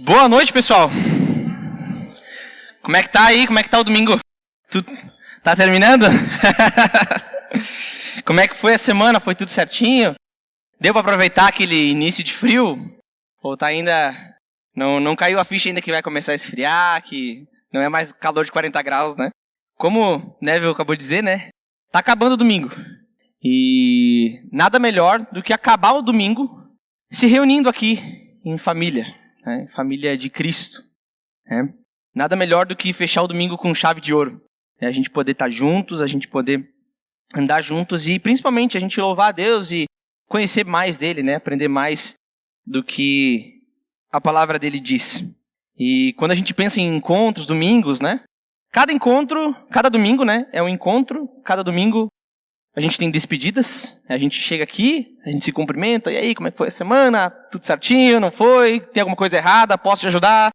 Boa noite, pessoal. Como é que tá aí? Como é que tá o domingo? Tá terminando? Como é que foi a semana? Foi tudo certinho? Deu para aproveitar aquele início de frio? Ou tá ainda... Não caiu a ficha ainda que vai começar a esfriar, que não é mais calor de 40 graus, né? Como o Neville acabou de dizer, né? Tá acabando o domingo. E nada melhor do que acabar o domingo se reunindo aqui em família, né? Família de Cristo. Né? Nada melhor do que fechar o domingo com chave de ouro. A gente poder estar juntos, a gente poder andar juntos e principalmente a gente louvar a Deus e conhecer mais dele, né? Aprender mais do que a palavra dele diz. E quando a gente pensa em encontros, domingos, né? Cada domingo, né? É um encontro, cada domingo a gente tem despedidas, a gente chega aqui, a gente se cumprimenta, e aí, como é que foi a semana? Tudo certinho, não foi? Tem alguma coisa errada? Posso te ajudar?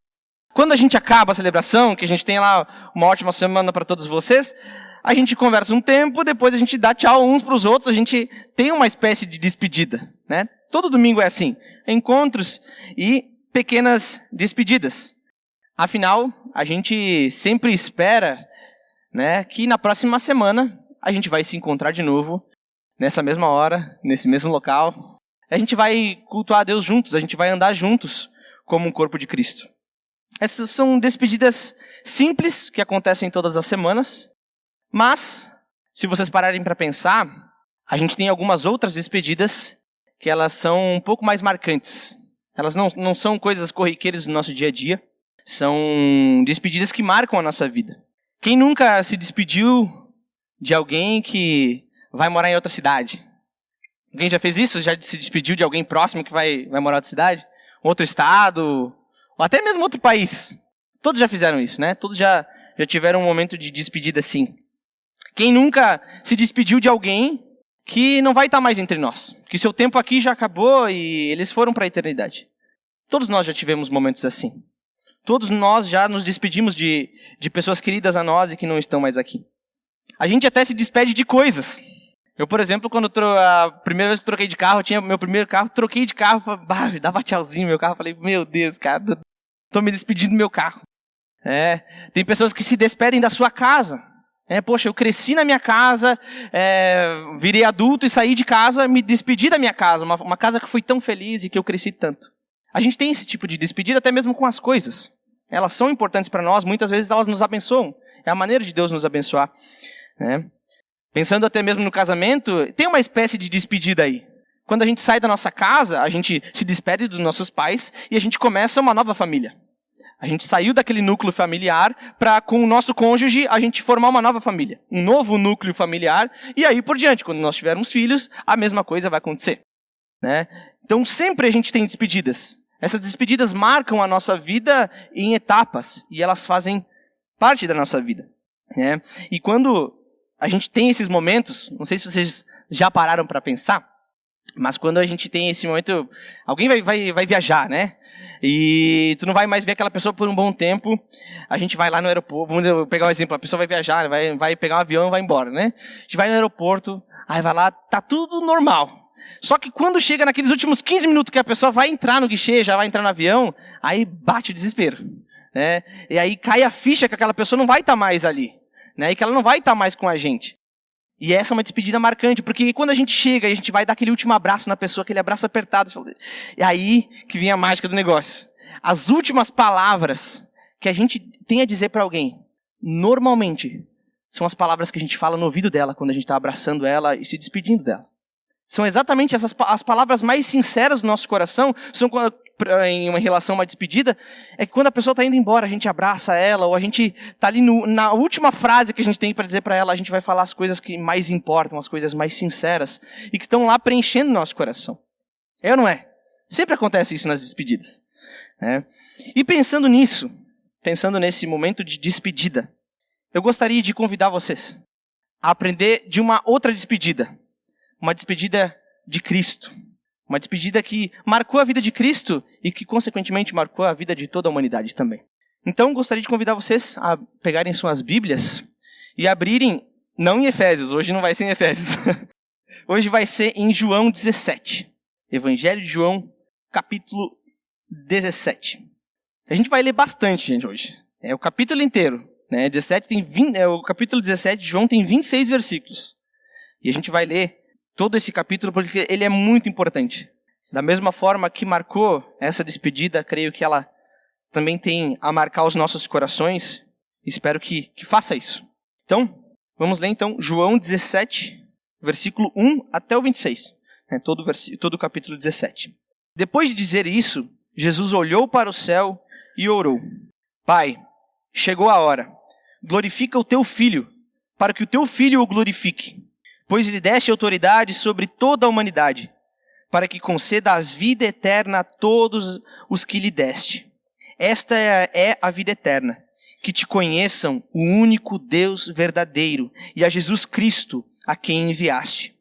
Quando a gente acaba a celebração, que a gente tem lá uma ótima semana para todos vocês, a gente conversa um tempo, depois a gente dá tchau uns para os outros, a gente tem uma espécie de despedida, né? Todo domingo é assim, encontros e pequenas despedidas. Afinal, a gente sempre espera, né, que na próxima semana a gente vai se encontrar de novo, nessa mesma hora, nesse mesmo local. A gente vai cultuar a Deus juntos, a gente vai andar juntos como um corpo de Cristo. Essas são despedidas simples que acontecem todas as semanas, mas, se vocês pararem para pensar, a gente tem algumas outras despedidas que elas são um pouco mais marcantes. Elas não são coisas corriqueiras do nosso dia a dia, são despedidas que marcam a nossa vida. Quem nunca se despediu de alguém que vai morar em outra cidade? Alguém já fez isso? Já se despediu de alguém próximo que vai morar em outra cidade? Outro estado? Ou até mesmo outro país? Todos já fizeram isso, né? Todos já tiveram um momento de despedida assim. Quem nunca se despediu de alguém que não vai estar mais entre nós? Que seu tempo aqui já acabou e eles foram para a eternidade. Todos nós já tivemos momentos assim. Todos nós já nos despedimos de pessoas queridas a nós e que não estão mais aqui. A gente até se despede de coisas. Eu, por exemplo, a primeira vez que troquei de carro, eu tinha meu primeiro carro, troquei de carro, dava tchauzinho no meu carro, falei, meu Deus, cara, tô me despedindo do meu carro. Tem pessoas que se despedem da sua casa. Poxa, eu cresci na minha casa, virei adulto e saí de casa, me despedi da minha casa, uma casa que fui tão feliz e que eu cresci tanto. A gente tem esse tipo de despedida até mesmo com as coisas. Elas são importantes para nós, muitas vezes elas nos abençoam. É a maneira de Deus nos abençoar. Pensando até mesmo no casamento, tem uma espécie de despedida aí. Quando a gente sai da nossa casa, a gente se despede dos nossos pais e a gente começa uma nova família. A gente saiu daquele núcleo familiar para, com o nosso cônjuge, a gente formar uma nova família. Um novo núcleo familiar e aí por diante. Quando nós tivermos filhos, a mesma coisa vai acontecer. Né? Então sempre a gente tem despedidas. Essas despedidas marcam a nossa vida em etapas e elas fazem parte da nossa vida. Né? E quando a gente tem esses momentos, não sei se vocês já pararam para pensar, mas quando a gente tem esse momento, alguém vai viajar, né? E tu não vai mais ver aquela pessoa por um bom tempo, a gente vai lá no aeroporto, vamos pegar um exemplo, a pessoa vai viajar, vai pegar um avião e vai embora, né? A gente vai no aeroporto, aí vai lá, tá tudo normal. Só que quando chega naqueles últimos 15 minutos que a pessoa vai entrar no guichê, já vai entrar no avião, aí bate o desespero. Né? E aí cai a ficha que aquela pessoa não vai estar mais ali. Né? E que ela não vai estar mais com a gente. E essa é uma despedida marcante, porque quando a gente chega e a gente vai dar aquele último abraço na pessoa, aquele abraço apertado, e aí que vem a mágica do negócio. As últimas palavras que a gente tem a dizer para alguém, normalmente, são as palavras que a gente fala no ouvido dela, quando a gente está abraçando ela e se despedindo dela. São exatamente as palavras mais sinceras do nosso coração, são em uma relação, uma despedida, é que quando a pessoa está indo embora, a gente abraça ela, ou a gente está ali na última frase que a gente tem para dizer para ela, a gente vai falar as coisas que mais importam, as coisas mais sinceras, e que estão lá preenchendo nosso coração. É ou não é? Sempre acontece isso nas despedidas. Né? E pensando nisso, pensando nesse momento de despedida, eu gostaria de convidar vocês a aprender de uma outra despedida. Uma despedida de Cristo. Uma despedida que marcou a vida de Cristo e que, consequentemente, marcou a vida de toda a humanidade também. Então, gostaria de convidar vocês a pegarem suas Bíblias e abrirem, não em Efésios, hoje não vai ser em Efésios. Hoje vai ser em João 17. Evangelho de João, capítulo 17. A gente vai ler bastante, gente, hoje. É o capítulo inteiro. Né? O capítulo 17 de João tem 26 versículos. E a gente vai ler todo esse capítulo porque ele é muito importante. Da mesma forma que marcou essa despedida, creio que ela também tem a marcar os nossos corações. Espero que faça isso. Então, vamos ler então João 17, versículo 1 até o 26. Né? Todo o capítulo 17. Depois de dizer isso, Jesus olhou para o céu e orou. Pai, chegou a hora. Glorifica o teu Filho, para que o teu Filho o glorifique. Pois lhe deste autoridade sobre toda a humanidade, para que conceda a vida eterna a todos os que lhe deste. Esta é a vida eterna, que te conheçam o único Deus verdadeiro e a Jesus Cristo, a quem enviaste.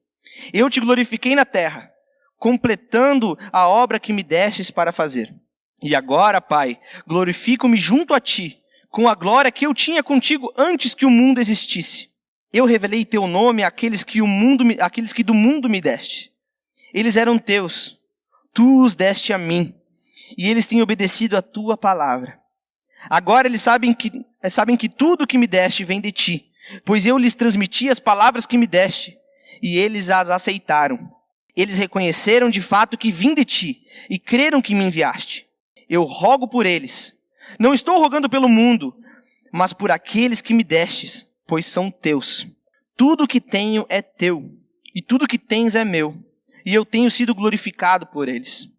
Eu te glorifiquei na terra, completando a obra que me destes para fazer. E agora, Pai, glorifico-me junto a ti, com a glória que eu tinha contigo antes que o mundo existisse. Eu revelei teu nome àqueles que do mundo me deste. Eles eram teus, tu os deste a mim, e eles têm obedecido a tua palavra. Agora eles sabem que tudo que me deste vem de ti, pois eu lhes transmiti as palavras que me deste, e eles as aceitaram. Eles reconheceram de fato que vim de ti, e creram que me enviaste. Eu rogo por eles. Não estou rogando pelo mundo, mas por aqueles que me destes, pois são teus. Tudo que tenho é teu, e tudo que tens é meu, e eu tenho sido glorificado por eles.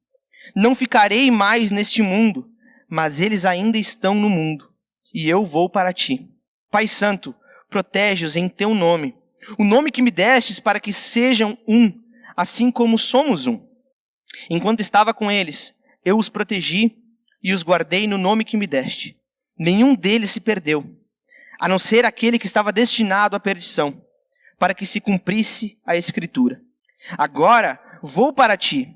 Não ficarei mais neste mundo, mas eles ainda estão no mundo, e eu vou para ti. Pai Santo, protege-os em teu nome, o nome que me destes para que sejam um, assim como somos um. Enquanto estava com eles, eu os protegi e os guardei no nome que me deste. Nenhum deles se perdeu, a não ser aquele que estava destinado à perdição, para que se cumprisse a Escritura. Agora vou para ti,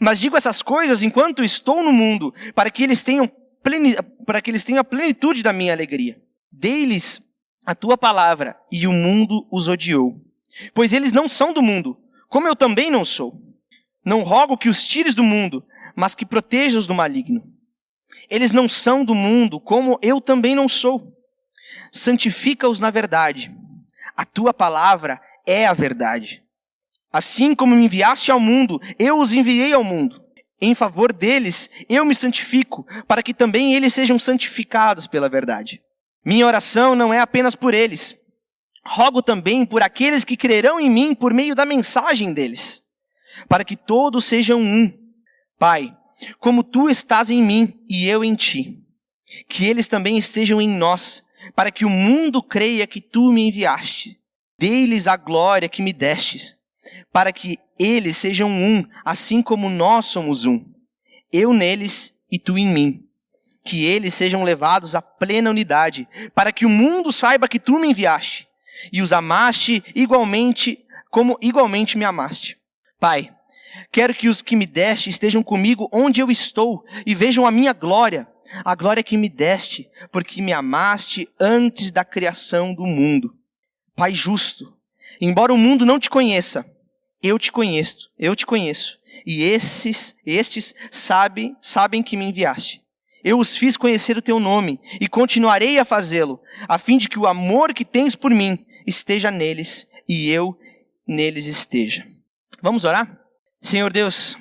mas digo essas coisas enquanto estou no mundo, para que eles tenham a plenitude da minha alegria. Dei-lhes a tua palavra, e o mundo os odiou. Pois eles não são do mundo, como eu também não sou. Não rogo que os tires do mundo, mas que proteja-os do maligno. Eles não são do mundo, como eu também não sou. Santifica-os na verdade. A tua palavra é a verdade. Assim como me enviaste ao mundo, eu os enviei ao mundo. Em favor deles, eu me santifico, para que também eles sejam santificados pela verdade. Minha oração não é apenas por eles. Rogo também por aqueles que crerão em mim por meio da mensagem deles, para que todos sejam um. Pai, como tu estás em mim e eu em ti, que eles também estejam em nós, para que o mundo creia que tu me enviaste. Dei-lhes a glória que me destes, para que eles sejam um, assim como nós somos um. Eu neles e tu em mim. Que eles sejam levados à plena unidade, para que o mundo saiba que tu me enviaste, e os amaste igualmente, como igualmente me amaste. Pai, quero que os que me deste estejam comigo onde eu estou, e vejam a minha glória, a glória que me deste, porque me amaste antes da criação do mundo. Pai justo, embora o mundo não te conheça, eu te conheço, e estes sabem que me enviaste. Eu os fiz conhecer o teu nome, e continuarei a fazê-lo, a fim de que o amor que tens por mim esteja neles, e eu neles esteja. Vamos orar? Senhor Deus,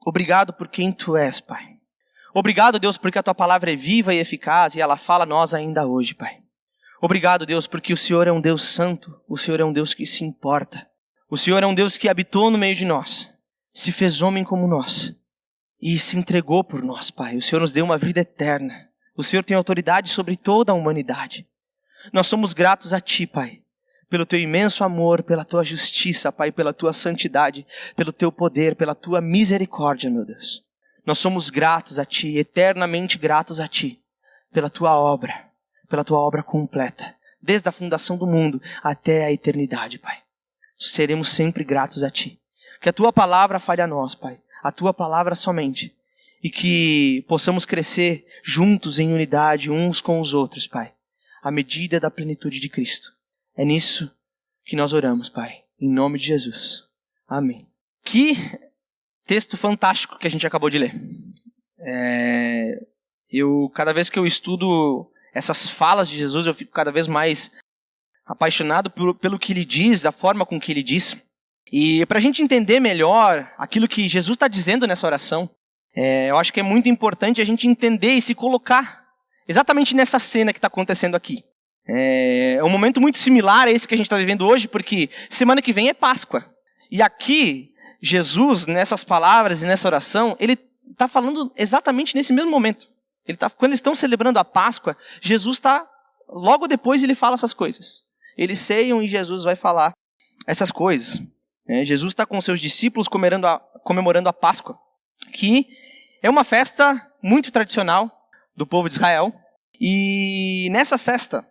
obrigado por quem tu és, Pai. Obrigado, Deus, porque a tua palavra é viva e eficaz, e ela fala a nós ainda hoje, Pai. Obrigado, Deus, porque o Senhor é um Deus santo, o Senhor é um Deus que se importa. O Senhor é um Deus que habitou no meio de nós, se fez homem como nós, e se entregou por nós, Pai. O Senhor nos deu uma vida eterna. O Senhor tem autoridade sobre toda a humanidade. Nós somos gratos a Ti, Pai, pelo Teu imenso amor, pela Tua justiça, Pai, pela Tua santidade, pelo Teu poder, pela Tua misericórdia, meu Deus. Nós somos gratos a Ti, eternamente gratos a Ti, pela Tua obra completa, desde a fundação do mundo até a eternidade, Pai. Seremos sempre gratos a Ti. Que a Tua palavra fale a nós, Pai, a Tua palavra somente, e que possamos crescer juntos em unidade uns com os outros, Pai, à medida da plenitude de Cristo. É nisso que nós oramos, Pai, em nome de Jesus. Amém. Que texto fantástico que a gente acabou de ler. Cada vez que eu estudo essas falas de Jesus, eu fico cada vez mais apaixonado pelo que ele diz, da forma com que ele diz. E para a gente entender melhor aquilo que Jesus está dizendo nessa oração, eu acho que é muito importante a gente entender e se colocar exatamente nessa cena que está acontecendo aqui. É um momento muito similar a esse que a gente está vivendo hoje, porque semana que vem é Páscoa. E aqui, Jesus, nessas palavras e nessa oração, ele está falando exatamente nesse mesmo momento. Quando eles estão celebrando a Páscoa, Jesus está, logo depois ele fala essas coisas. Eles ceiam e Jesus vai falar essas coisas. Jesus está com seus discípulos comemorando a Páscoa, que é uma festa muito tradicional do povo de Israel. E nessa festa,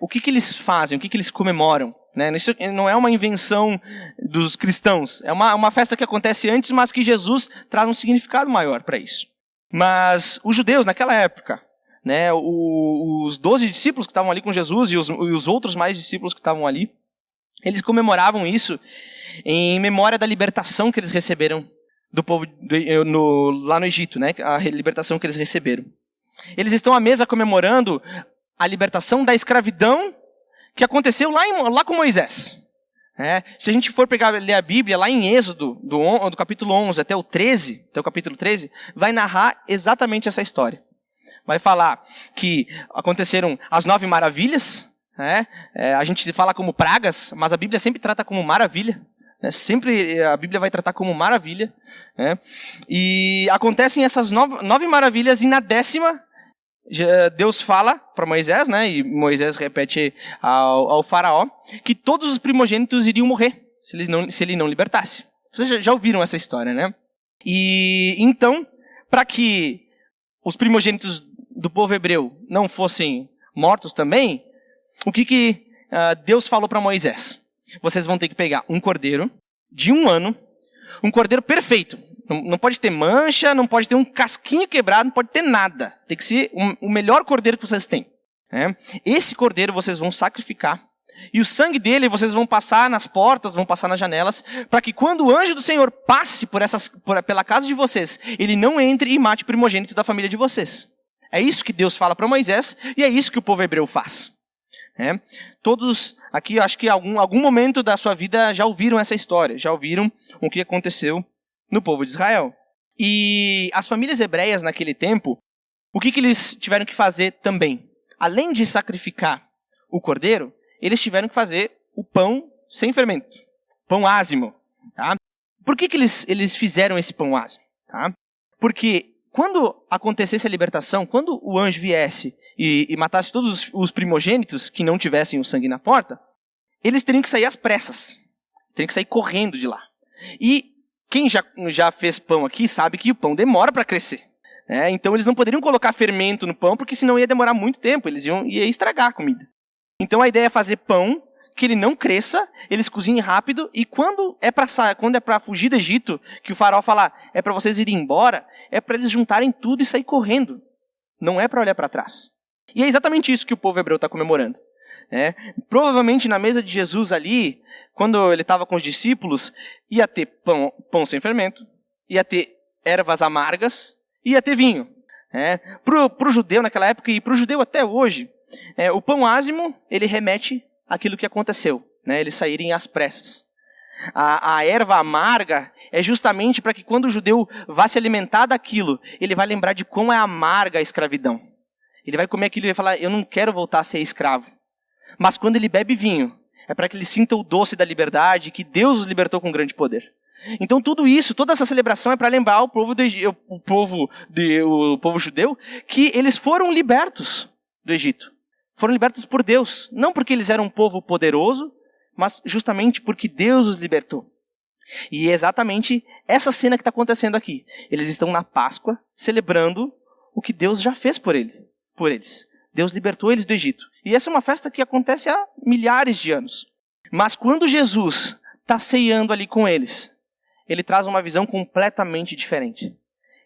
o que eles fazem, o que eles comemoram? Isso não é uma invenção dos cristãos, é uma festa que acontece antes, mas que Jesus traz um significado maior para isso. Mas os judeus, naquela época, os 12 discípulos que estavam ali com Jesus e os outros mais discípulos que estavam ali, eles comemoravam isso em memória da libertação que eles receberam do povo lá no Egito, a libertação que eles receberam. Eles estão à mesa comemorando a libertação da escravidão que aconteceu lá com Moisés. Se a gente for ler a Bíblia, lá em Êxodo, do capítulo 11 até o capítulo 13, vai narrar exatamente essa história. Vai falar que aconteceram as 9 maravilhas, a gente fala como pragas, mas a Bíblia sempre trata como maravilha. Sempre a Bíblia vai tratar como maravilha. E acontecem essas 9 maravilhas, e na 10ª, Deus fala para Moisés, e Moisés repete ao faraó, que todos os primogênitos iriam morrer se ele não libertasse. Vocês já ouviram essa história, né? E então, para que os primogênitos do povo hebreu não fossem mortos também, o que Deus falou para Moisés? Vocês vão ter que pegar um cordeiro de 1 ano, um cordeiro perfeito. Não pode ter mancha, não pode ter um casquinho quebrado, não pode ter nada. Tem que ser o melhor cordeiro que vocês têm. Esse cordeiro vocês vão sacrificar, e o sangue dele vocês vão passar nas portas, vão passar nas janelas, para que quando o anjo do Senhor passe pela casa de vocês, ele não entre e mate o primogênito da família de vocês. É isso que Deus fala para Moisés, e é isso que o povo hebreu faz. Todos aqui, acho que em algum momento da sua vida já ouviram essa história, já ouviram o que aconteceu no povo de Israel. E as famílias hebreias naquele tempo, o que eles tiveram que fazer também? Além de sacrificar o cordeiro, eles tiveram que fazer o pão sem fermento, pão ázimo. Tá? Por que eles fizeram esse pão ázimo? Tá? Porque quando acontecesse a libertação, quando o anjo viesse e matasse todos os primogênitos que não tivessem o sangue na porta, eles teriam que sair às pressas, teriam que sair correndo de lá. E quem já fez pão aqui sabe que o pão demora para crescer. Então eles não poderiam colocar fermento no pão, porque senão ia demorar muito tempo, ia estragar a comida. Então a ideia é fazer pão que ele não cresça, eles cozinhem rápido, e quando é para fugir do Egito, que o faraó fala, é para vocês irem embora, é para eles juntarem tudo e sair correndo. Não é para olhar para trás. E é exatamente isso que o povo hebreu está comemorando. Provavelmente na mesa de Jesus ali, quando ele estava com os discípulos, ia ter pão sem fermento, ia ter ervas amargas, ia ter vinho. Para o judeu naquela época, e para o judeu até hoje, o pão ázimo, ele remete àquilo que aconteceu, eles saírem às pressas. A erva amarga é justamente para que quando o judeu vá se alimentar daquilo, ele vai lembrar de como é amarga a escravidão. Ele vai comer aquilo e vai falar, eu não quero voltar a ser escravo. Mas quando ele bebe vinho, é para que ele sinta o doce da liberdade, que Deus os libertou com grande poder. Então tudo isso, toda essa celebração é para lembrar o povo judeu que eles foram libertos do Egito. Foram libertos por Deus. Não porque eles eram um povo poderoso, mas justamente porque Deus os libertou. E é exatamente essa cena que está acontecendo aqui. Eles estão na Páscoa celebrando o que Deus já fez por eles. Deus libertou eles do Egito. E essa é uma festa que acontece há milhares de anos. Mas quando Jesus está ceando ali com eles, ele traz uma visão completamente diferente.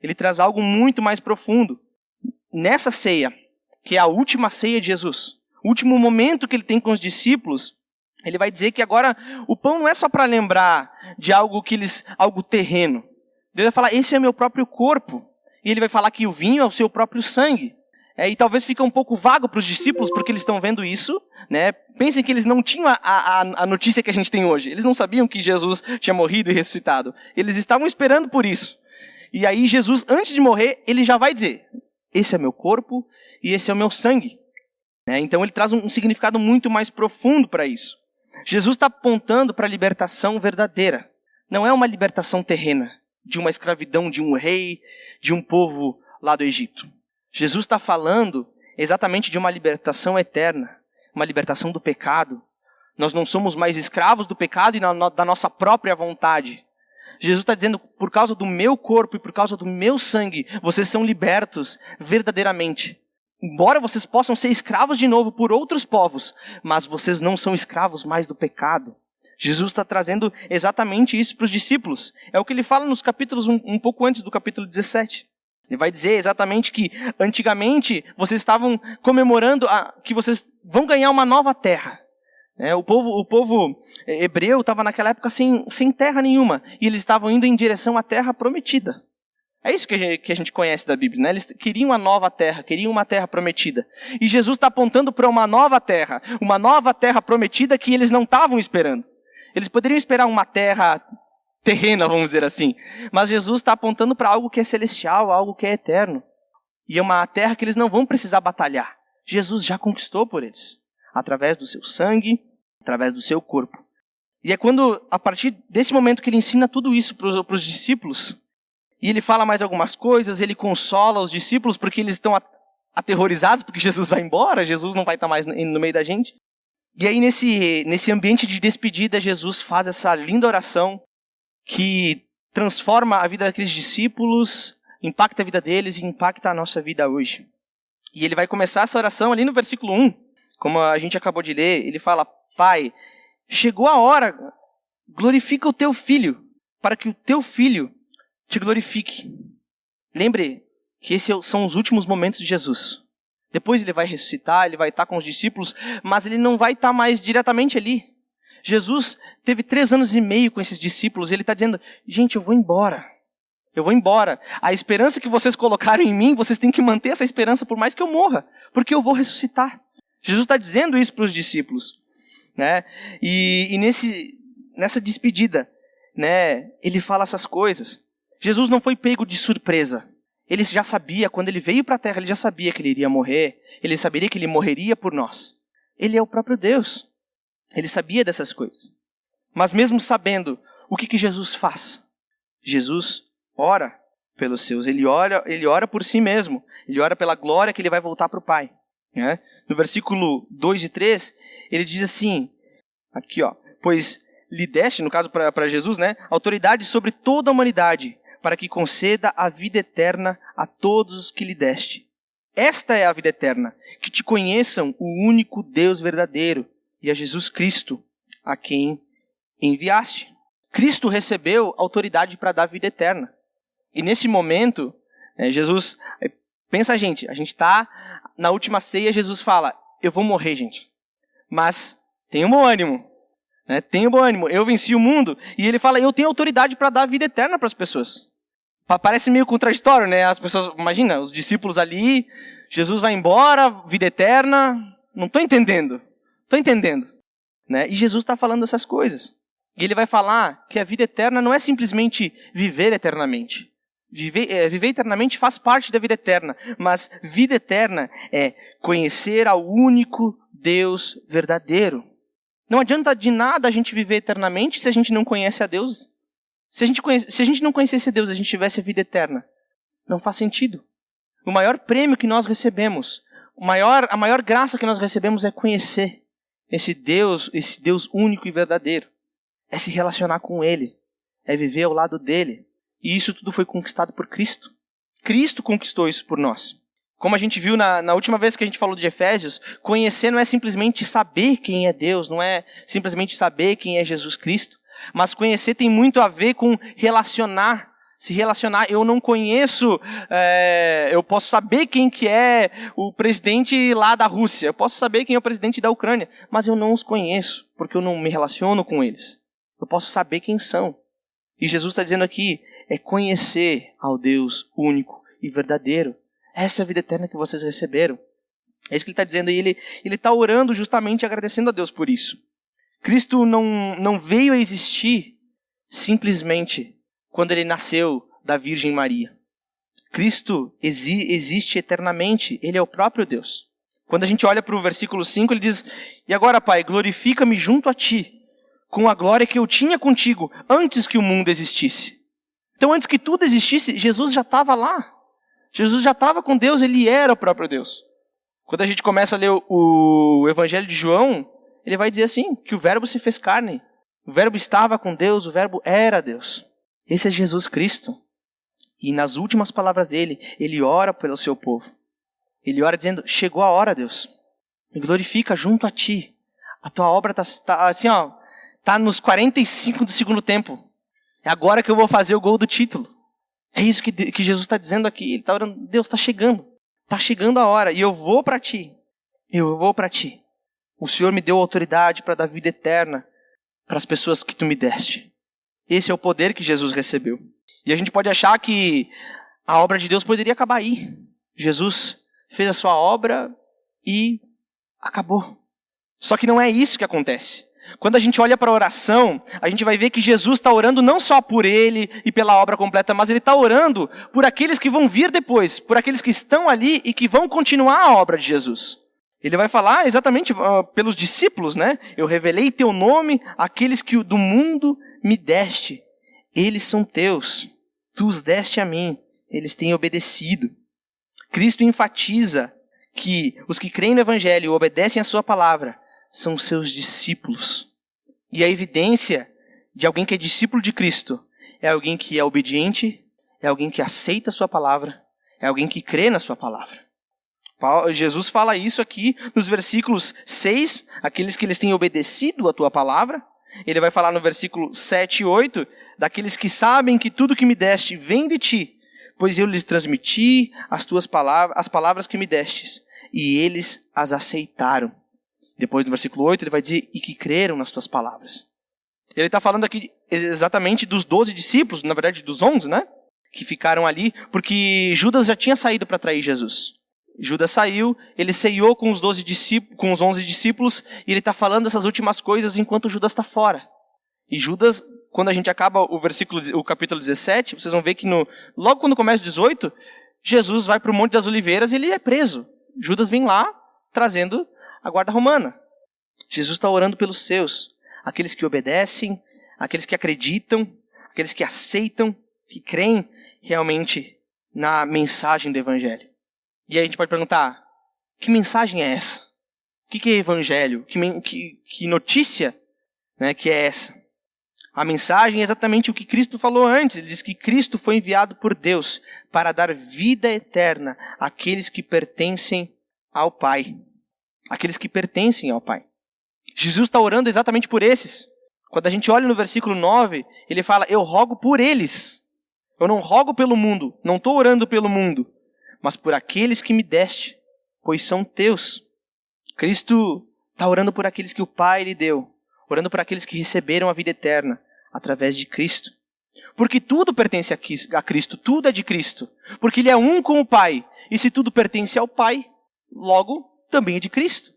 Ele traz algo muito mais profundo. Nessa ceia, que é a última ceia de Jesus, o último momento que ele tem com os discípulos, ele vai dizer que agora o pão não é só para lembrar de algo terreno. Deus vai falar, esse é meu próprio corpo. E ele vai falar que o vinho é o seu próprio sangue. E talvez fica um pouco vago para os discípulos, porque eles estão vendo isso, né? Pensem que eles não tinham a notícia que a gente tem hoje. Eles não sabiam que Jesus tinha morrido e ressuscitado. Eles estavam esperando por isso. E aí Jesus, antes de morrer, ele já vai dizer: esse é meu corpo e esse é o meu sangue. Então ele traz um significado muito mais profundo para isso. Jesus está apontando para a libertação verdadeira. Não é uma libertação terrena, de uma escravidão de um rei, de um povo lá do Egito. Jesus está falando exatamente de uma libertação eterna, uma libertação do pecado. Nós não somos mais escravos do pecado e da nossa própria vontade. Jesus está dizendo: por causa do meu corpo e por causa do meu sangue, vocês são libertos verdadeiramente. Embora vocês possam ser escravos de novo por outros povos, mas vocês não são escravos mais do pecado. Jesus está trazendo exatamente isso para os discípulos. É o que ele fala nos capítulos um pouco antes do capítulo 17. Ele vai dizer exatamente que antigamente vocês estavam comemorando que vocês vão ganhar uma nova terra. O povo hebreu estava naquela época sem terra nenhuma. E eles estavam indo em direção à terra prometida. É isso que a gente conhece da Bíblia, né? Eles queriam uma nova terra, queriam uma terra prometida. E Jesus está apontando para uma nova terra prometida que eles não estavam esperando. Eles poderiam esperar uma terra terrena, vamos dizer assim. Mas Jesus está apontando para algo que é celestial, algo que é eterno. E é uma terra que eles não vão precisar batalhar. Jesus já conquistou por eles. Através do seu sangue, através do seu corpo. E é a partir desse momento que ele ensina tudo isso para os discípulos, e ele fala mais algumas coisas, ele consola os discípulos porque eles estão aterrorizados porque Jesus vai embora, Jesus não vai estar mais no meio da gente. E aí nesse ambiente de despedida, Jesus faz essa linda oração que transforma a vida daqueles discípulos, impacta a vida deles e impacta a nossa vida hoje. E ele vai começar essa oração ali no versículo 1, como a gente acabou de ler. Ele fala: Pai, chegou a hora, glorifica o teu filho, para que o teu filho te glorifique. Lembre que esses são os últimos momentos de Jesus. Depois ele vai ressuscitar, ele vai estar com os discípulos, mas ele não vai estar mais diretamente ali. Jesus teve 3 anos e meio com esses discípulos, e ele está dizendo: gente, eu vou embora. A esperança que vocês colocaram em mim, vocês têm que manter essa esperança por mais que eu morra, porque eu vou ressuscitar. Jesus está dizendo isso para os discípulos, né? E nessa despedida, né, ele fala essas coisas. Jesus não foi pego de surpresa. Ele já sabia, quando ele veio para a terra, ele já sabia que ele iria morrer. Ele saberia que ele morreria por nós. Ele é o próprio Deus. Ele sabia dessas coisas. Mas mesmo sabendo, o que Jesus faz? Jesus ora pelos seus. Ele ora por si mesmo. Ele ora pela glória que ele vai voltar para o Pai. Né? No versículo 2 e 3, ele diz assim, aqui ó, pois lhe deste, no caso para Jesus, né, autoridade sobre toda a humanidade, para que conceda a vida eterna a todos os que lhe deste. Esta é a vida eterna, que te conheçam o único Deus verdadeiro e a Jesus Cristo, a quem enviaste. Cristo recebeu autoridade para dar vida eterna. E nesse momento, Jesus, pensa a gente está na última ceia, Jesus fala: eu vou morrer, gente, mas tenham bom ânimo. Tenham bom ânimo, eu venci o mundo. E ele fala: eu tenho autoridade para dar vida eterna para as pessoas. Parece meio contraditório, né? As pessoas, imagina, os discípulos ali, Jesus vai embora, vida eterna. Não estou entendendo. Né? E Jesus está falando essas coisas. E ele vai falar que a vida eterna não é simplesmente viver eternamente. Viver eternamente faz parte da vida eterna. Mas vida eterna é conhecer ao único Deus verdadeiro. Não adianta de nada a gente viver eternamente se a gente não conhece a Deus. Se a gente não conhecesse a Deus, a gente tivesse a vida eterna. Não faz sentido. O maior prêmio que nós recebemos, a maior graça que nós recebemos é conhecer esse Deus único e verdadeiro. É se relacionar com Ele. É viver ao lado dEle. E isso tudo foi conquistado por Cristo. Cristo conquistou isso por nós. Como a gente viu na última vez que a gente falou de Efésios, conhecer não é simplesmente saber quem é Deus, não é simplesmente saber quem é Jesus Cristo. Mas conhecer tem muito a ver com se relacionar. Eu não conheço, eu posso saber quem que é o presidente lá da Rússia, eu posso saber quem é o presidente da Ucrânia, mas eu não os conheço, porque eu não me relaciono com eles. Eu posso saber quem são. E Jesus está dizendo aqui, é conhecer ao Deus único e verdadeiro. Essa é a vida eterna que vocês receberam. É isso que ele está dizendo, e ele está orando justamente agradecendo a Deus por isso. Cristo não veio a existir simplesmente quando ele nasceu da Virgem Maria. Cristo existe eternamente, ele é o próprio Deus. Quando a gente olha para o versículo 5, ele diz: "E agora, Pai, glorifica-me junto a ti, com a glória que eu tinha contigo antes que o mundo existisse." Então, antes que tudo existisse, Jesus já estava lá. Jesus já estava com Deus, ele era o próprio Deus. Quando a gente começa a ler o Evangelho de João, ele vai dizer assim, que o verbo se fez carne. O verbo estava com Deus, o verbo era Deus. Esse é Jesus Cristo. E nas últimas palavras dele, ele ora pelo seu povo. Ele ora dizendo: "Chegou a hora, Deus. Me glorifica junto a ti. A tua obra está assim, ó, tá nos 45 do segundo tempo. É agora que eu vou fazer o gol do título." É isso que Jesus está dizendo aqui. Ele está orando: "Deus, está chegando. Está chegando a hora. E eu vou para ti. Eu vou para ti. O Senhor me deu autoridade para dar vida eterna para as pessoas que tu me deste." Esse é o poder que Jesus recebeu. E a gente pode achar que a obra de Deus poderia acabar aí. Jesus fez a sua obra e acabou. Só que não é isso que acontece. Quando a gente olha para a oração, a gente vai ver que Jesus está orando não só por ele e pela obra completa, mas ele está orando por aqueles que vão vir depois, por aqueles que estão ali e que vão continuar a obra de Jesus. Ele vai falar exatamente pelos discípulos, né? "Eu revelei teu nome àqueles que do mundo me deste. Eles são teus. Tu os deste a mim. Eles têm obedecido." Cristo enfatiza que os que creem no Evangelho e obedecem a sua palavra são seus discípulos. E a evidência de alguém que é discípulo de Cristo é alguém que é obediente, é alguém que aceita a sua palavra, é alguém que crê na sua palavra. Jesus fala isso aqui nos versículos 6, aqueles que eles têm obedecido a tua palavra. Ele vai falar no versículo 7 e 8, daqueles que sabem que tudo que me deste vem de ti, pois eu lhes transmiti as palavras que me destes, e eles as aceitaram. Depois no versículo 8 ele vai dizer: "E que creram nas tuas palavras." Ele está falando aqui exatamente dos 12 discípulos, na verdade dos 11, né? Que ficaram ali, porque Judas já tinha saído para trair Jesus. Judas saiu, ele ceiou com os 11 discípulos, e ele está falando essas últimas coisas enquanto Judas está fora. E Judas, quando a gente acaba o capítulo 17, vocês vão ver que logo quando começa o 18, Jesus vai para o Monte das Oliveiras e ele é preso. Judas vem lá trazendo a guarda romana. Jesus está orando pelos seus, aqueles que obedecem, aqueles que acreditam, aqueles que aceitam, que creem realmente na mensagem do Evangelho. E aí a gente pode perguntar: que mensagem é essa? O que é Evangelho? Que notícia, né, que é essa? A mensagem é exatamente o que Cristo falou antes. Ele diz que Cristo foi enviado por Deus para dar vida eterna àqueles que pertencem ao Pai. Aqueles que pertencem ao Pai. Jesus está orando exatamente por esses. Quando a gente olha no versículo 9, ele fala: "Eu rogo por eles." Eu não rogo pelo mundo, não estou orando pelo mundo, mas por aqueles que me deste, pois são teus. Cristo está orando por aqueles que o Pai lhe deu, orando por aqueles que receberam a vida eterna através de Cristo. Porque tudo pertence a Cristo, tudo é de Cristo. Porque ele é um com o Pai. E se tudo pertence ao Pai, logo também é de Cristo.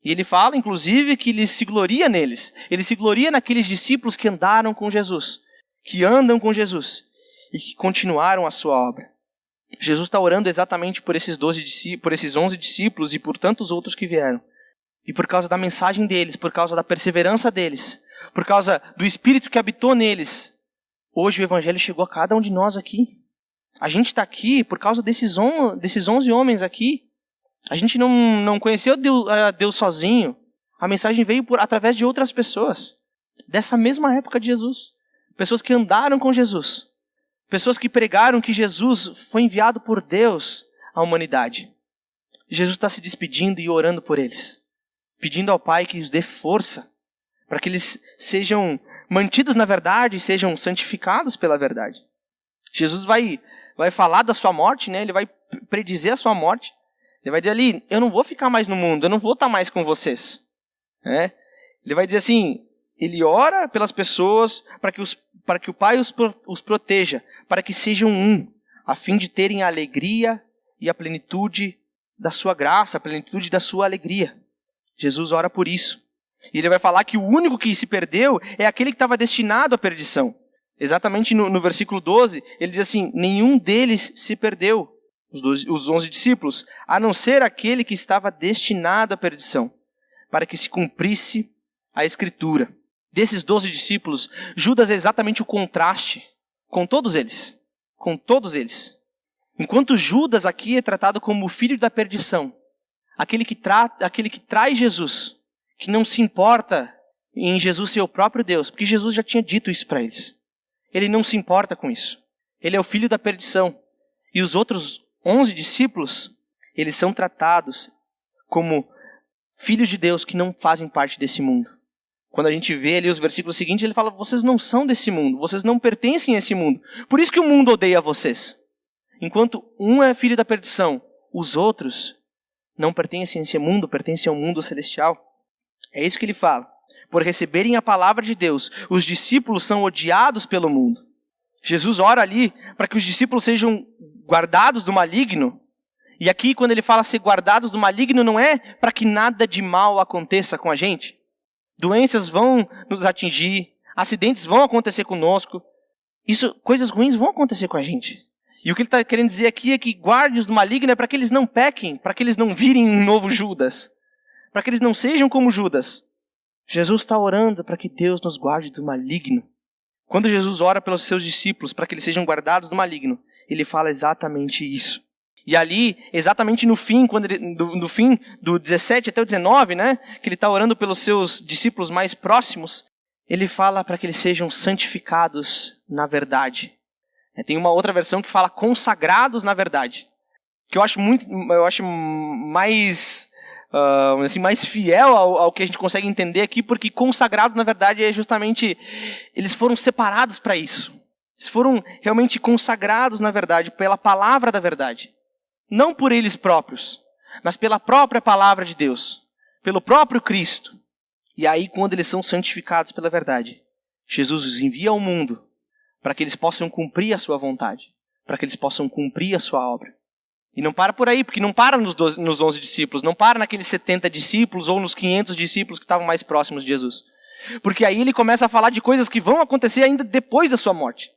E ele fala, inclusive, que ele se gloria neles. Ele se gloria naqueles discípulos que andaram com Jesus, que andam com Jesus e que continuaram a sua obra. Jesus está orando exatamente por esses 11 discípulos e por tantos outros que vieram. E por causa da mensagem deles, por causa da perseverança deles, por causa do Espírito que habitou neles, hoje o Evangelho chegou a cada um de nós aqui. A gente está aqui por causa desses 11 homens aqui. A gente não conheceu Deus sozinho. A mensagem veio através de outras pessoas. Dessa mesma época de Jesus. Pessoas que andaram com Jesus. Pessoas que pregaram que Jesus foi enviado por Deus à humanidade. Jesus está se despedindo e orando por eles. Pedindo ao Pai que os dê força para que eles sejam mantidos na verdade e sejam santificados pela verdade. Jesus vai falar da sua morte, né? Ele vai predizer a sua morte. Ele vai dizer ali: "Eu não vou ficar mais no mundo, eu não vou estar mais com vocês." Né? Ele vai dizer assim, ele ora pelas pessoas para que o Pai os proteja, para que sejam um, a fim de terem a alegria e a plenitude da sua graça, a plenitude da sua alegria. Jesus ora por isso. E ele vai falar que o único que se perdeu é aquele que estava destinado à perdição. Exatamente no versículo 12, ele diz assim: nenhum deles se perdeu, os 11 discípulos, a não ser aquele que estava destinado à perdição, para que se cumprisse a Escritura. Desses 12 discípulos, Judas é exatamente o contraste com todos eles. Com todos eles. Enquanto Judas aqui é tratado como o filho da perdição, aquele que trai Jesus, que não se importa em Jesus ser o próprio Deus, porque Jesus já tinha dito isso para eles. Ele não se importa com isso. Ele é o filho da perdição. E os outros 11 discípulos, eles são tratados como filhos de Deus que não fazem parte desse mundo. Quando a gente vê ali os versículos seguintes, ele fala: vocês não são desse mundo, vocês não pertencem a esse mundo. Por isso que o mundo odeia vocês. Enquanto um é filho da perdição, os outros não pertencem a esse mundo, pertencem ao mundo celestial. É isso que ele fala. Por receberem a palavra de Deus, os discípulos são odiados pelo mundo. Jesus ora ali para que os discípulos sejam guardados do maligno. E aqui, quando ele fala ser guardados do maligno, não é para que nada de mal aconteça com a gente. Doenças vão nos atingir, acidentes vão acontecer conosco. Coisas ruins vão acontecer com a gente. E o que ele está querendo dizer aqui é que guarde-os do maligno é para que eles não pequem, para que eles não virem um novo Judas, para que eles não sejam como Judas. Jesus está orando para que Deus nos guarde do maligno. Quando Jesus ora pelos seus discípulos para que eles sejam guardados do maligno, ele fala exatamente isso. E ali, exatamente no fim, no fim do 17 até o 19, né, que ele está orando pelos seus discípulos mais próximos, ele fala para que eles sejam santificados na verdade. Tem uma outra versão que fala consagrados na verdade, que eu acho mais mais fiel ao que a gente consegue entender aqui, porque consagrados na verdade é justamente, eles foram separados para isso. Eles foram realmente consagrados na verdade, pela palavra da verdade. Não por eles próprios, mas pela própria palavra de Deus, pelo próprio Cristo. E aí, quando eles são santificados pela verdade, Jesus os envia ao mundo para que eles possam cumprir a sua vontade, para que eles possam cumprir a sua obra. E não para por aí, porque não para nos 11 discípulos, não para naqueles 70 discípulos ou nos 500 discípulos que estavam mais próximos de Jesus. Porque aí ele começa a falar de coisas que vão acontecer ainda depois da sua morte.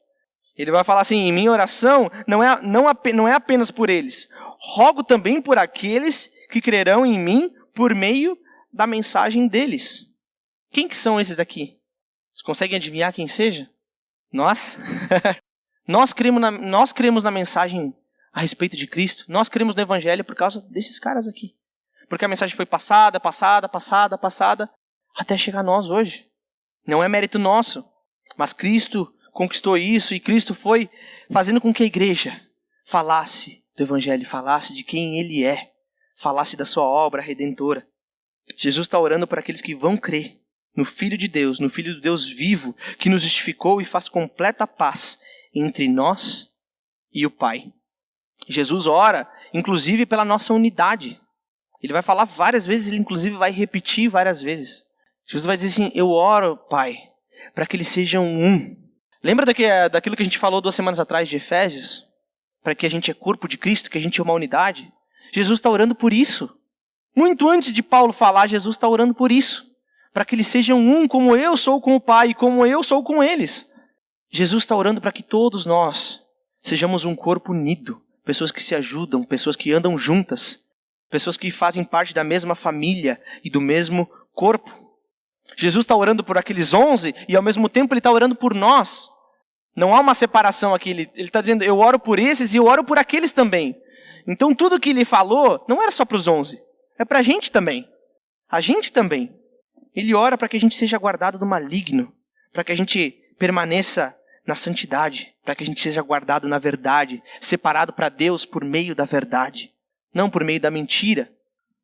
Ele vai falar assim: em minha oração não é apenas por eles, rogo também por aqueles que crerão em mim por meio da mensagem deles. Quem que são esses aqui? Vocês conseguem adivinhar quem seja? Nós? Nós cremos na mensagem a respeito de Cristo. Nós cremos no Evangelho por causa desses caras aqui. Porque a mensagem foi passada, até chegar a nós hoje. Não é mérito nosso, mas Cristo conquistou isso e Cristo foi fazendo com que a igreja falasse do Evangelho, falasse de quem Ele é, falasse da sua obra redentora. Jesus está orando por aqueles que vão crer no Filho de Deus, no Filho do Deus vivo, que nos justificou e faz completa paz entre nós e o Pai. Jesus ora, inclusive, pela nossa unidade. Ele vai falar várias vezes, ele inclusive vai repetir várias vezes. Jesus vai dizer assim: eu oro, Pai, para que eles sejam um. Lembra daquilo que a gente falou 2 semanas atrás de Efésios? Para que a gente é corpo de Cristo, que a gente é uma unidade. Jesus está orando por isso. Muito antes de Paulo falar, Jesus está orando por isso. Para que eles sejam um, como eu sou com o Pai, e como eu sou com eles. Jesus está orando para que todos nós sejamos um corpo unido. Pessoas que se ajudam, pessoas que andam juntas. Pessoas que fazem parte da mesma família e do mesmo corpo. Jesus está orando por aqueles 11 e ao mesmo tempo ele está orando por nós. Não há uma separação aqui. Ele está dizendo: eu oro por esses e eu oro por aqueles também. Então tudo que ele falou não era só para os 11. É para a gente também. A gente também. Ele ora para que a gente seja guardado do maligno. Para que a gente permaneça na santidade. Para que a gente seja guardado na verdade. Separado para Deus por meio da verdade. Não por meio da mentira.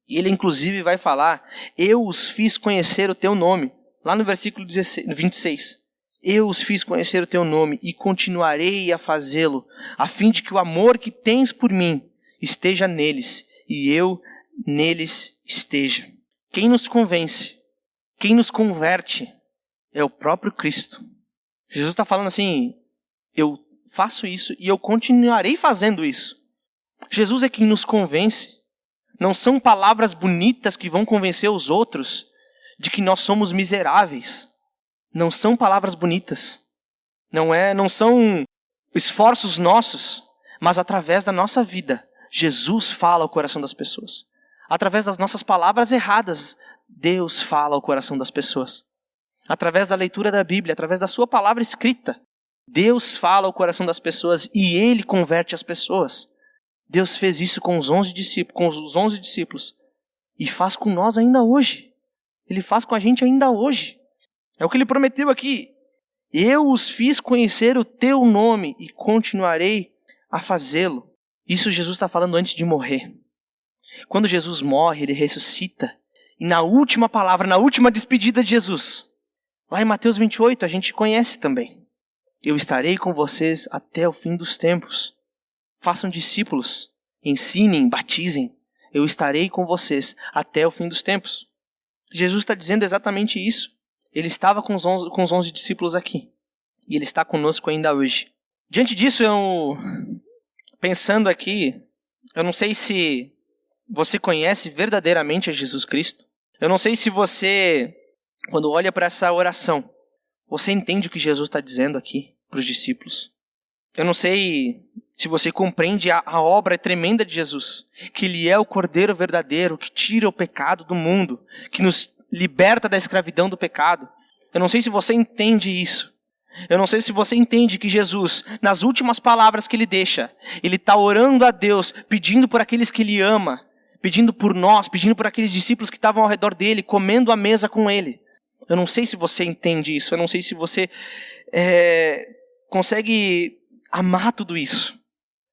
E ele inclusive vai falar: eu os fiz conhecer o teu nome. Lá no versículo 26. Eu os fiz conhecer o teu nome e continuarei a fazê-lo, a fim de que o amor que tens por mim esteja neles e eu neles esteja. Quem nos convence, quem nos converte é o próprio Cristo. Jesus está falando assim: eu faço isso e eu continuarei fazendo isso. Jesus é quem nos convence. Não são palavras bonitas que vão convencer os outros de que nós somos miseráveis. Não são palavras bonitas. Não são esforços nossos, mas através da nossa vida, Jesus fala ao coração das pessoas. Através das nossas palavras erradas, Deus fala ao coração das pessoas. Através da leitura da Bíblia, através da sua palavra escrita, Deus fala ao coração das pessoas e Ele converte as pessoas. Deus fez isso com os 11 discípulos e faz com nós ainda hoje. Ele faz com a gente ainda hoje. É o que Ele prometeu aqui. Eu os fiz conhecer o teu nome e continuarei a fazê-lo. Isso Jesus está falando antes de morrer. Quando Jesus morre, Ele ressuscita. E na última palavra, na última despedida de Jesus, lá em Mateus 28, a gente conhece também. Eu estarei com vocês até o fim dos tempos. Façam discípulos, ensinem, batizem. Eu estarei com vocês até o fim dos tempos. Jesus está dizendo exatamente isso. Ele estava com os 11 discípulos aqui. E Ele está conosco ainda hoje. Diante disso, pensando aqui, eu não sei se você conhece verdadeiramente a Jesus Cristo. Eu não sei se você, quando olha para essa oração, você entende o que Jesus está dizendo aqui para os discípulos. Eu não sei se você compreende a obra tremenda de Jesus, que Ele é o Cordeiro verdadeiro, que tira o pecado do mundo, que nos liberta da escravidão do pecado. Eu não sei se você entende isso. Eu não sei se você entende que Jesus, nas últimas palavras que Ele deixa, Ele está orando a Deus, pedindo por aqueles que Ele ama, pedindo por nós, pedindo por aqueles discípulos que estavam ao redor dele, comendo à mesa com Ele. Eu não sei se você entende isso. Eu não sei se você consegue amar tudo isso.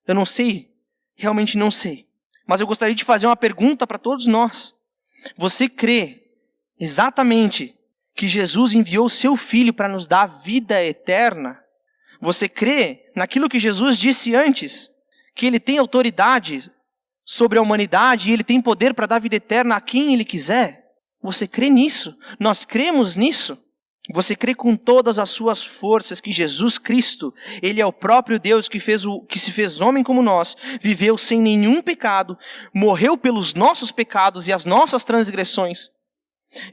Eu não sei. Realmente não sei. Mas eu gostaria de fazer uma pergunta para todos nós. Você crê exatamente que Jesus enviou o seu Filho para nos dar vida eterna? Você crê naquilo que Jesus disse antes? Que Ele tem autoridade sobre a humanidade e Ele tem poder para dar vida eterna a quem Ele quiser? Você crê nisso? Nós cremos nisso? Você crê com todas as suas forças que Jesus Cristo, Ele é o próprio Deus que se fez homem como nós, viveu sem nenhum pecado, morreu pelos nossos pecados e as nossas transgressões,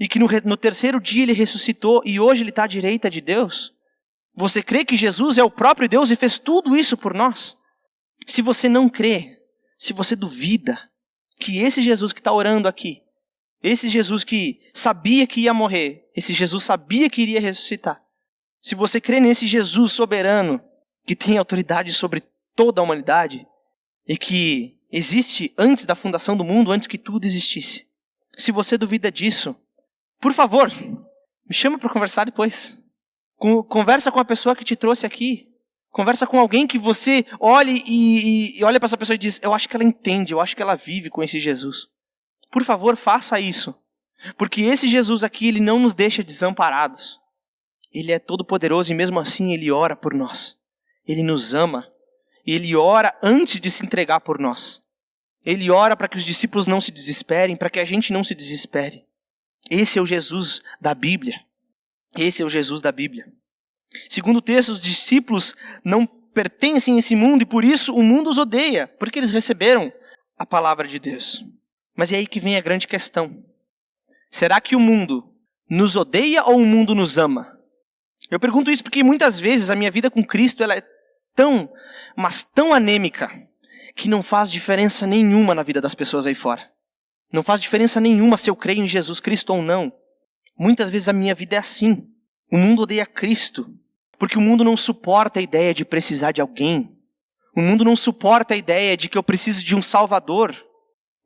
e que no terceiro dia Ele ressuscitou e hoje Ele está à direita de Deus? Você crê que Jesus é o próprio Deus e fez tudo isso por nós? Se você não crê, se você duvida que esse Jesus que está orando aqui, esse Jesus que sabia que ia morrer, esse Jesus sabia que iria ressuscitar, se você crê nesse Jesus soberano, que tem autoridade sobre toda a humanidade, e que existe antes da fundação do mundo, antes que tudo existisse, se você duvida disso, por favor, me chama para conversar depois. Conversa com a pessoa que te trouxe aqui. Conversa com alguém que você olhe e olha para essa pessoa e diz, eu acho que ela entende, eu acho que ela vive com esse Jesus. Por favor, faça isso. Porque esse Jesus aqui, Ele não nos deixa desamparados. Ele é todo poderoso e mesmo assim Ele ora por nós. Ele nos ama. Ele ora antes de se entregar por nós. Ele ora para que os discípulos não se desesperem, para que a gente não se desespere. Esse é o Jesus da Bíblia. Esse é o Jesus da Bíblia. Segundo o texto, os discípulos não pertencem a esse mundo e por isso o mundo os odeia, porque eles receberam a palavra de Deus. Mas é aí que vem a grande questão. Será que o mundo nos odeia ou o mundo nos ama? Eu pergunto isso porque muitas vezes a minha vida com Cristo ela é tão anêmica, que não faz diferença nenhuma na vida das pessoas aí fora. Não faz diferença nenhuma se eu creio em Jesus Cristo ou não. Muitas vezes a minha vida é assim. O mundo odeia Cristo, porque o mundo não suporta a ideia de precisar de alguém. O mundo não suporta a ideia de que eu preciso de um Salvador.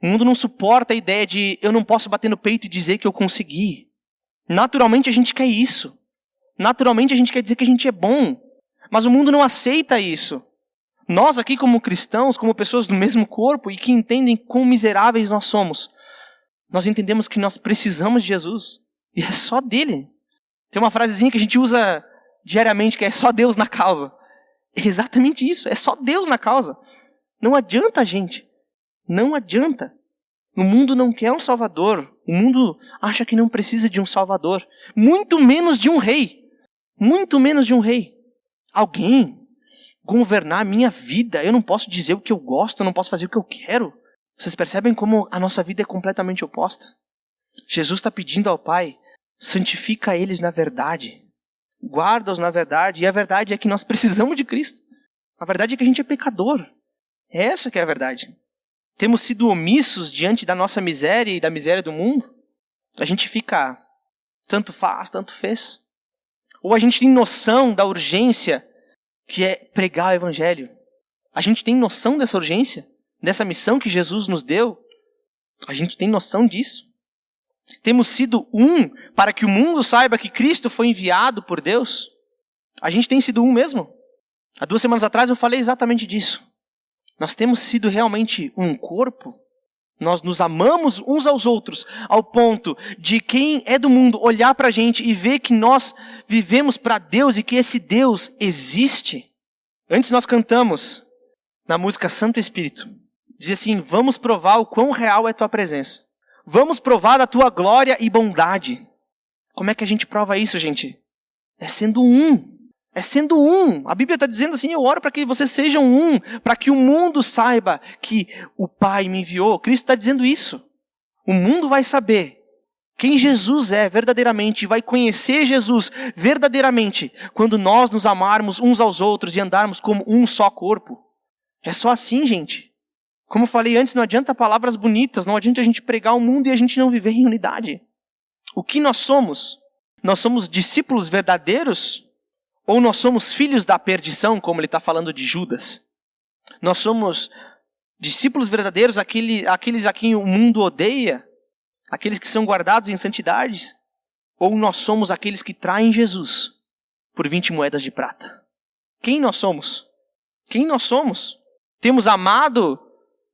O mundo não suporta a ideia de eu não posso bater no peito e dizer que eu consegui. Naturalmente a gente quer isso. Naturalmente a gente quer dizer que a gente é bom. Mas o mundo não aceita isso. Nós aqui como cristãos, como pessoas do mesmo corpo e que entendem quão miseráveis nós somos, nós entendemos que nós precisamos de Jesus. E é só dele. Tem uma frasezinha que a gente usa diariamente que é só Deus na causa. É exatamente isso, é só Deus na causa. Não adianta, gente. Não adianta. O mundo não quer um salvador. O mundo acha que não precisa de um salvador. Muito menos de um rei. Muito menos de um rei. Alguém governar a minha vida. Eu não posso dizer o que eu gosto, eu não posso fazer o que eu quero. Vocês percebem como a nossa vida é completamente oposta? Jesus está pedindo ao Pai, santifica eles na verdade. Guarda-os na verdade. E a verdade é que nós precisamos de Cristo. A verdade é que a gente é pecador. É essa que é a verdade. Temos sido omissos diante da nossa miséria e da miséria do mundo. A gente fica, tanto faz, tanto fez. Ou a gente tem noção da urgência que é pregar o Evangelho. A gente tem noção dessa urgência, dessa missão que Jesus nos deu. A gente tem noção disso. Temos sido para que o mundo saiba que Cristo foi enviado por Deus. A gente tem sido mesmo. Há 2 semanas atrás eu falei exatamente disso. Nós temos sido realmente um corpo. Nós nos amamos uns aos outros, ao ponto de quem é do mundo olhar para a gente e ver que nós vivemos para Deus e que esse Deus existe. Antes nós cantamos na música Santo Espírito. Dizia assim, vamos provar o quão real é tua presença. Vamos provar da tua glória e bondade. Como é que a gente prova isso, gente? É sendo É sendo A Bíblia está dizendo assim, eu oro para que vocês sejam para que o mundo saiba que o Pai me enviou. Cristo está dizendo isso. O mundo vai saber quem Jesus é verdadeiramente, vai conhecer Jesus verdadeiramente, quando nós nos amarmos uns aos outros e andarmos como um só corpo. É só assim, gente. Como eu falei antes, não adianta palavras bonitas, não adianta a gente pregar o mundo e a gente não viver em unidade. O que nós somos? Nós somos discípulos verdadeiros? Ou nós somos filhos da perdição, como ele está falando de Judas? Nós somos discípulos verdadeiros, aqueles a quem o mundo odeia? Aqueles que são guardados em santidades? Ou nós somos aqueles que traem Jesus por 20 moedas de prata? Quem nós somos? Quem nós somos? Temos amado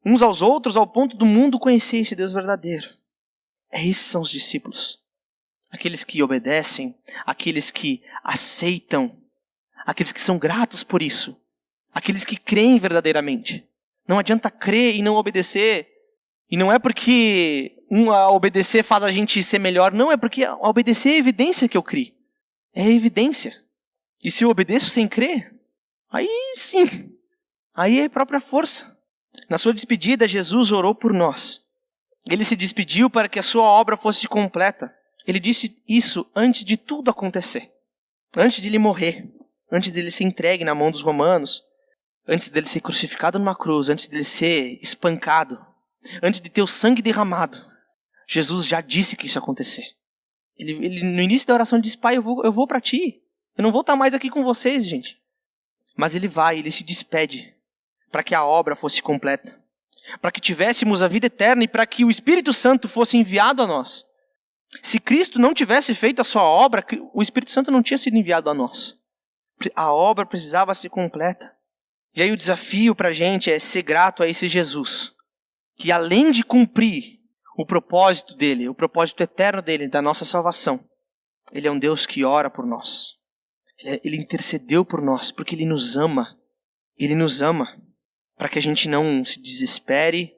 uns aos outros ao ponto do mundo conhecer esse Deus verdadeiro. Esses são os discípulos. Aqueles que obedecem, aqueles que aceitam, aqueles que são gratos por isso, aqueles que creem verdadeiramente. Não adianta crer e não obedecer. E não é porque obedecer faz a gente ser melhor, não, é porque obedecer é evidência que eu criei. É evidência. E se eu obedeço sem crer, aí sim, aí é própria força. Na sua despedida, Jesus orou por nós. Ele se despediu para que a sua obra fosse completa. Ele disse isso antes de tudo acontecer. Antes de ele morrer. Antes de ele ser entregue na mão dos romanos. Antes dele ser crucificado numa cruz. Antes dele ser espancado. Antes de ter o sangue derramado. Jesus já disse que isso ia acontecer. Ele no início da oração disse, Pai, eu vou para ti. Eu não vou estar mais aqui com vocês, gente. Mas ele se despede. Para que a obra fosse completa. Para que tivéssemos a vida eterna e para que o Espírito Santo fosse enviado a nós. Se Cristo não tivesse feito a sua obra, o Espírito Santo não tinha sido enviado a nós. A obra precisava ser completa. E aí o desafio para a gente é ser grato a esse Jesus, que além de cumprir o propósito dele, o propósito eterno dele, da nossa salvação, ele é um Deus que ora por nós. Ele intercedeu por nós, porque ele nos ama. Ele nos ama para que a gente não se desespere,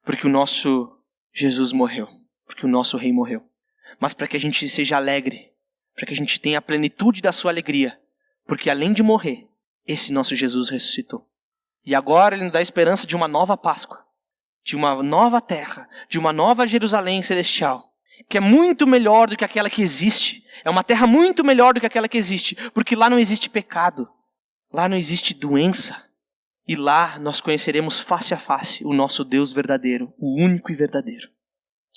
porque o nosso Jesus morreu, porque o nosso Rei morreu. Mas para que a gente seja alegre, para que a gente tenha a plenitude da sua alegria, porque além de morrer, esse nosso Jesus ressuscitou. E agora ele nos dá a esperança de uma nova Páscoa, de uma nova terra, de uma nova Jerusalém celestial, que é muito melhor do que aquela que existe. É uma terra muito melhor do que aquela que existe, porque lá não existe pecado, lá não existe doença. E lá nós conheceremos face a face o nosso Deus verdadeiro, o único e verdadeiro.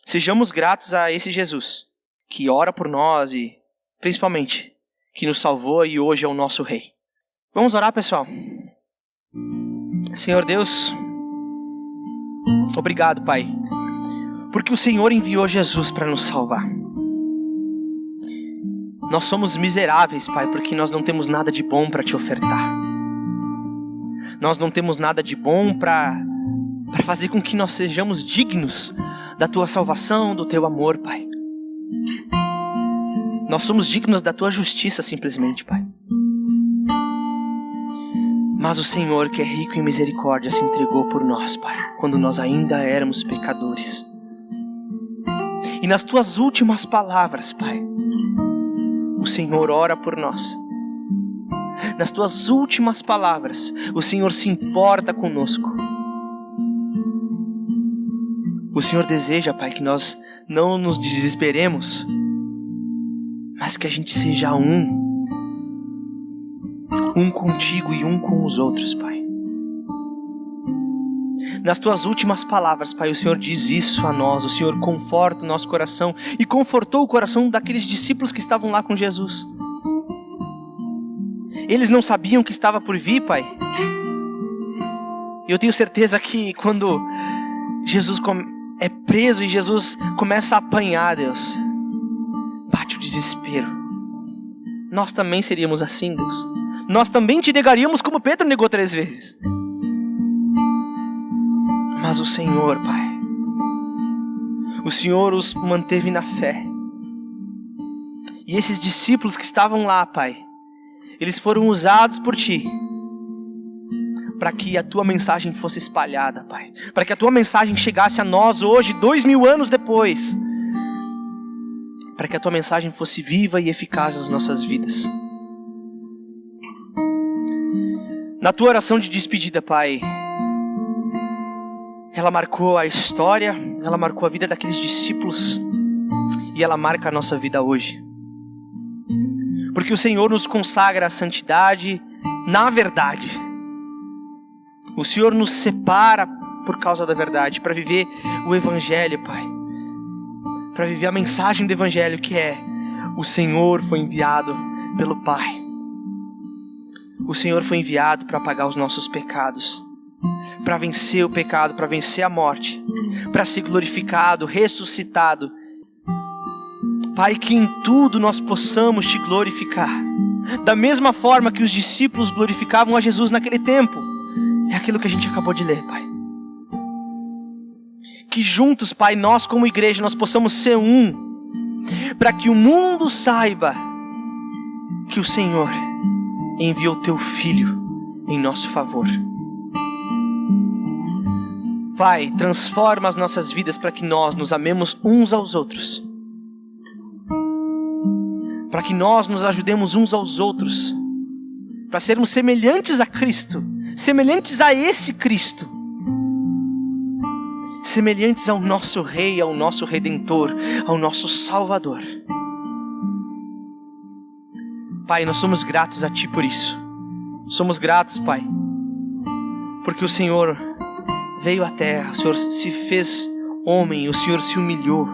Sejamos gratos a esse Jesus, que ora por nós e, principalmente, que nos salvou e hoje é o nosso Rei. Vamos orar, pessoal? Senhor Deus, obrigado, Pai, porque o Senhor enviou Jesus para nos salvar. Nós somos miseráveis, Pai, porque nós não temos nada de bom para te ofertar. Nós não temos nada de bom para fazer com que nós sejamos dignos da tua salvação, do teu amor, Pai. Nós somos dignos da tua justiça, simplesmente, Pai. Mas o Senhor, que é rico em misericórdia, se entregou por nós, Pai, quando nós ainda éramos pecadores. E nas tuas últimas palavras, Pai, o Senhor ora por nós. nas tuas últimas palavras, o Senhor se importa conosco. O Senhor deseja, Pai, que nós não nos desesperemos, mas que a gente seja um contigo e um com os outros, Pai. Nas tuas últimas palavras, Pai, o Senhor diz isso a nós. O Senhor conforta o nosso coração e confortou o coração daqueles discípulos que estavam lá com Jesus. Eles não sabiam que estava por vir, Pai. E eu tenho certeza que quando Jesus é preso e Jesus começa a apanhar, Deus, bate o desespero. Nós também seríamos assim, Deus. Nós também te negaríamos como Pedro negou 3 vezes. Mas o Senhor, Pai, o Senhor os manteve na fé. E esses discípulos que estavam lá, Pai, eles foram usados por Ti para que a Tua mensagem fosse espalhada, Pai. Para que a Tua mensagem chegasse a nós hoje, 2000 anos depois. Para que a Tua mensagem fosse viva e eficaz nas nossas vidas. Na Tua oração de despedida, Pai, ela marcou a história, ela marcou a vida daqueles discípulos e ela marca a nossa vida hoje. Porque o Senhor nos consagra a santidade na verdade. O Senhor nos separa por causa da verdade, para viver o Evangelho, Pai. Para viver a mensagem do Evangelho, que é: o Senhor foi enviado pelo Pai. O Senhor foi enviado para pagar os nossos pecados, para vencer o pecado, para vencer a morte, para ser glorificado, ressuscitado. Pai, que em tudo nós possamos Te glorificar, da mesma forma que os discípulos glorificavam a Jesus naquele tempo. É aquilo que a gente acabou de ler, Pai. Que juntos, Pai, nós como igreja, nós possamos ser um, para que o mundo saiba que o Senhor enviou Teu Filho em nosso favor. Pai, transforma as nossas vidas para que nós nos amemos uns aos outros. Para que nós nos ajudemos uns aos outros. Para sermos semelhantes a Cristo. Semelhantes a esse Cristo. Semelhantes ao nosso Rei, ao nosso Redentor, ao nosso Salvador. Pai, nós somos gratos a Ti por isso. Somos gratos, Pai, porque o Senhor veio à terra, o Senhor se fez homem, o Senhor se humilhou,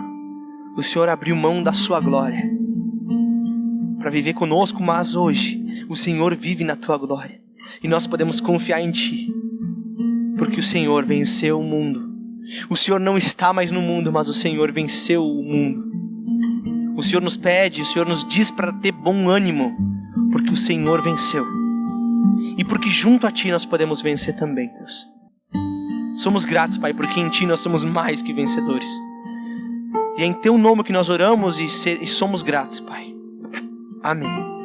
o Senhor abriu mão da Sua glória para viver conosco, mas hoje o Senhor vive na Tua glória e nós podemos confiar em Ti, porque o Senhor venceu o mundo. O Senhor não está mais no mundo, mas o Senhor venceu o mundo. O Senhor nos pede, o Senhor nos diz para ter bom ânimo, porque o Senhor venceu. E porque junto a Ti nós podemos vencer também, Deus. Somos gratos, Pai, porque em Ti nós somos mais que vencedores. E é em Teu nome que nós oramos e somos gratos, Pai. Amém.